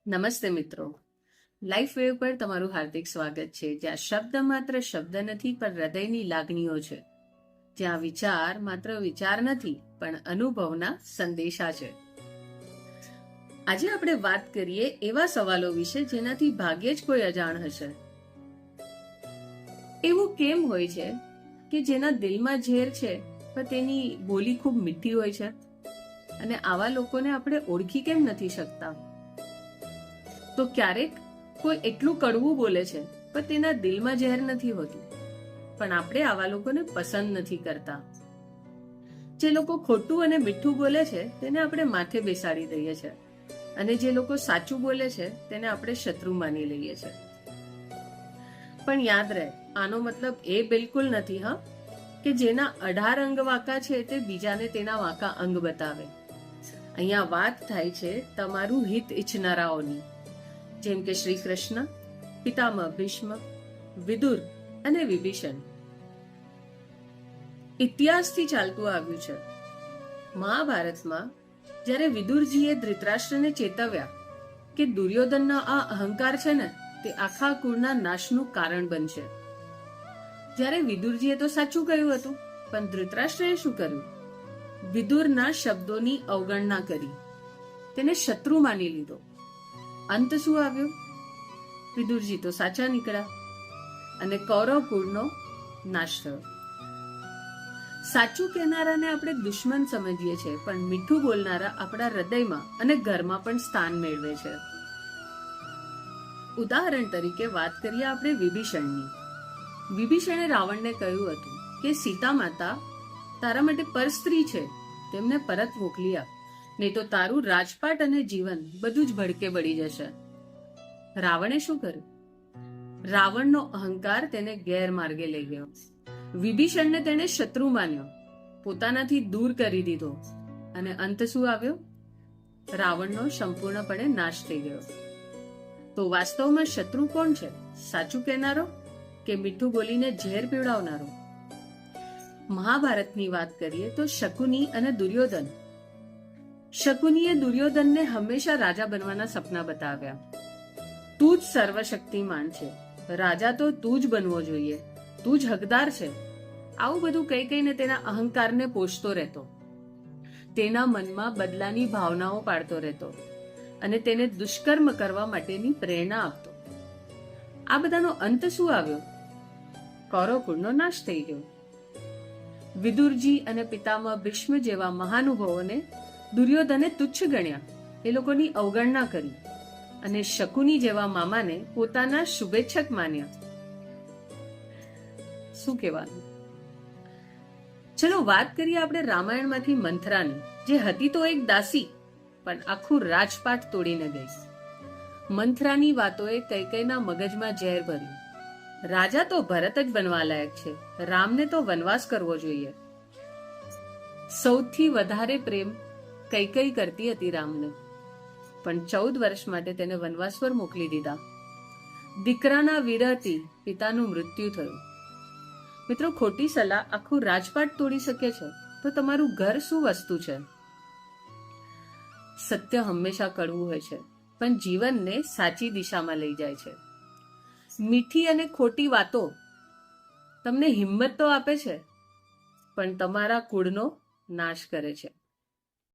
નમસ્તે મિત્રો, life wave પર તમારું હાર્દિક સ્વાગત છે, જ્યાં શબ્દ માત્ર શબ્દ નથી પણ હૃદયની લાગણીઓ છે, જ્યાં વિચાર માત્ર વિચાર નથી પણ અનુભવના સંદેશા છે. આજે આપણે વાત કરીએ એવા સવાલો વિશે જેનાથી ભાગ્યે જ કોઈ અજાણ હશે. એવું કેમ હોય છે કે જેના દિલમાં ઝેર છે પણ તેની બોલી ખૂબ મીઠી હોય છે, અને આવા લોકોને આપણે ઓળખી કેમ નથી શકતા? તો ક્યારેક કોઈ એટલું કડવું બોલે છે પણ તેના દિલમાં ઝેર નથી હોતું, પણ આપણે આવા લોકોને પસંદ નથી કરતા. જે લોકો ખોટું અને મીઠું બોલે છે તેને આપણે માથે બેસાડી દઈએ છીએ, અને જે લોકો સાચું બોલે છે તેને આપણે શત્રુ માની લઈએ છીએ. પણ યાદ રહે, આનો મતલબ એ બિલકુલ નથી કે જેના 18 અંગ વાંકા છે તે બીજાને તેના વાંકા અંગ બતાવે. અહીંયા વાત થાય છે તમારું હિત ઈચ્છનારાઓની, જેમ કે શ્રી કૃષ્ણ, પિતામહ ભીષ્મ, વિદુર અને વિભીષણ. ઇતિહાસથી ચાલતું આવ્યું છે. મહાભારતમાં જ્યારે વિદુરજીએ ધૃતરાષ્ટ્રને ચેતવ્યા કે દુર્યોધનનો આ અહંકાર છે ને તે આખા કુળના નાશનું કારણ બનશે. જ્યારે વિદુરજીએ તો સાચું કહ્યું હતું, પણ ધૃતરાષ્ટ્રએ શું કર્યું? વિદુરના શબ્દોની અવગણના કરી, તેને શત્રુ માની લીધો. અંત શું આવ્યો? વિદુરજી તો સાચા નીકળ્યા અને કૌરવ કુળનો નાશ થયો. સાચું કહેનારાને આપણે દુશ્મન સમજીએ છીએ, પણ મીઠું બોલનારા આપણા હૃદયમાં અને ઘરમાં પણ સ્થાન મેળવે છે. ઉદાહરણ તરીકે વાત કરીએ આપણે વિભીષણની. વિભીષણે રાવણને કહ્યું હતું કે સીતા માતા તારા માટે પરસ્ત્રી છે, તેમને પરત મોકલી આપ, નહીં તો તારું રાજપાટ અને જીવન બધું જ ભડકે બળી જશે. રાવણે શું કર્યું? રાવણનો અહંકાર તેને ગેરમાર્ગે લઈ ગયો. વિભીષણને તેને શત્રુ માન્યો, પોતાનાથી દૂર કરી દીધો, અને અંત શું આવ્યો? રાવણનો સંપૂર્ણપણે નાશ થઈ ગયો. તો વાસ્તવમાં શત્રુ કોણ છે? સાચું કહેનારો કે મીઠું બોલીને ઝેર પીવડાવનારો? મહાભારતની વાત કરીએ તો શકુની અને દુર્યોધન. શકુનીએ દુર્યોધનને હંમેશા રાજા બનવાના સપના બતાવ્યા. તું જ સર્વશક્તિમાન છે, રાજા તો તું જ બનવો જોઈએ, તું જ હકદાર છે, આવું બધું કહી કહીને તેના અહંકારને પોષતો રહેતો, તેના મનમાં બદલાની ભાવનાઓ પાડતો રહેતો અને તેને દુષ્કર્મ કરવા માટેની પ્રેરણા આપતો. આ બધાનો અંત શું આવ્યો? કૌરવ કુળનો નાશ થઈ ગયો. વિદુરજી અને પિતામહ ભીષ્મ જેવા મહાનુભાવોને દુર્યોધને તુચ્છ ગણ્યા, એ લોકોની અવગણના કરી, અને શકુની જેવા મામાને પોતાના શુભેચ્છક માન્યા. શું કહેવાનું? ચલો વાત કરીએ આપણે રામાયણમાંથી મંથરાની, જે હતી તો એક દાસી પણ આખું રાજપાટ તોડીને ગઈ. મંથરાની વાતોએ કૈકેયીના મગજમાં ઝેર ભર્યું. રાજા તો ભરત જ બનવા લાયક છે, રામને તો વનવાસ કરવો જોઈએ. સૌથી વધારે પ્રેમ કૈકેયી કરતી હતી રામને, પણ 14 વર્ષ માટે તેને વનવાસ પર મોકલી દીધા. દીકરાના વિરહથી પિતાનું મૃત્યુ થયું. મિત્રો, ખોટી સલાહ આખું રાજપાટ તોડી શકે છે, તો તમારું ઘર શું વસ્તુ છે? સત્ય હંમેશા કડવું હોય છે, પણ જીવનને સાચી દિશામાં લઈ જાય છે. મીઠી અને ખોટી વાતો તમને હિંમત તો આપે છે, પણ તમારા કુળનો નાશ કરે છે.